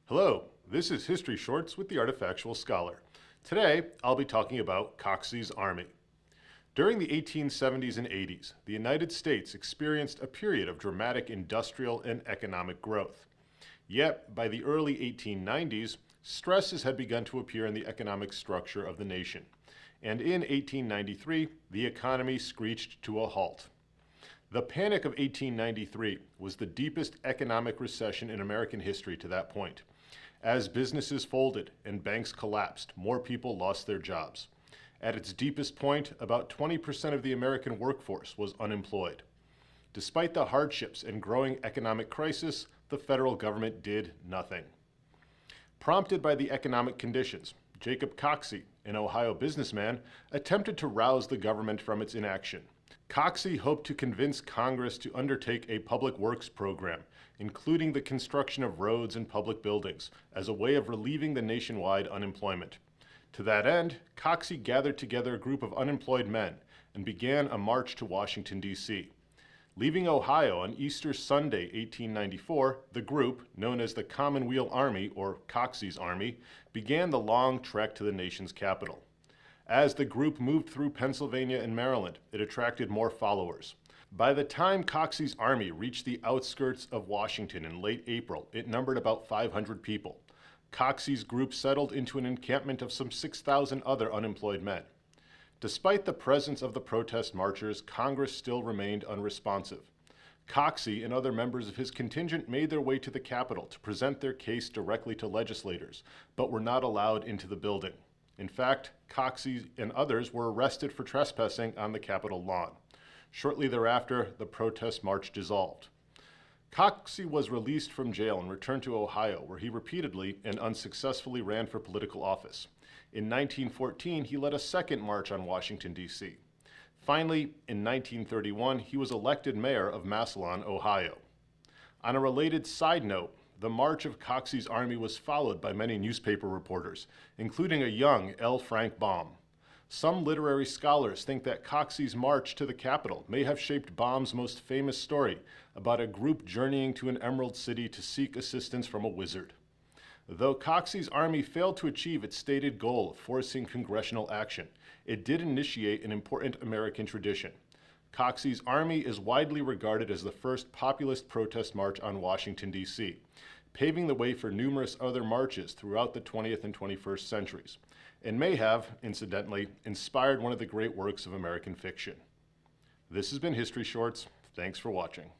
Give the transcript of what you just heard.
Hello, this is History Shorts with the Artifactual Scholar. Today, I'll be talking about Coxey's Army. During the 1870s and 80s, the United States experienced a period of dramatic industrial and economic growth. Yet, by the early 1890s, stresses had begun to appear in the economic structure of the nation. And in 1893, the economy screeched to a halt. The Panic of 1893 was the deepest economic recession in American history to that point. As businesses folded and banks collapsed, more people lost their jobs. At its deepest point, about 20% of the American workforce was unemployed. Despite the hardships and growing economic crisis, the federal government did nothing. Prompted by the economic conditions, Jacob Coxey, an Ohio businessman, attempted to rouse the government from its inaction. Coxey hoped to convince Congress to undertake a public works program, including the construction of roads and public buildings, as a way of relieving the nationwide unemployment. To that end, Coxey gathered together a group of unemployed men and began a march to Washington, D.C. Leaving Ohio on Easter Sunday, 1894, the group, known as the Commonweal Army, or Coxey's Army, began the long trek to the nation's capital. As the group moved through Pennsylvania and Maryland, it attracted more followers. By the time Coxey's army reached the outskirts of Washington in late April, it numbered about 500 people. Coxey's group settled into an encampment of some 6,000 other unemployed men. Despite the presence of the protest marchers, Congress still remained unresponsive. Coxey and other members of his contingent made their way to the Capitol to present their case directly to legislators, but were not allowed into the building. In fact, Coxey and others were arrested for trespassing on the Capitol lawn. Shortly thereafter, the protest march dissolved. Coxey was released from jail and returned to Ohio, where he repeatedly and unsuccessfully ran for political office. In 1914, he led a second march on Washington, D.C. Finally, in 1931, he was elected mayor of Massillon, Ohio. On a related side note, the march of Coxey's army was followed by many newspaper reporters, including a young L. Frank Baum. Some literary scholars think that Coxey's march to the Capitol may have shaped Baum's most famous story about a group journeying to an Emerald City to seek assistance from a wizard. Though Coxey's army failed to achieve its stated goal of forcing congressional action, it did initiate an important American tradition. Coxey's army is widely regarded as the first populist protest march on Washington, D.C., paving the way for numerous other marches throughout the 20th and 21st centuries, and may have, incidentally, inspired one of the great works of American fiction. This has been History Shorts. Thanks for watching.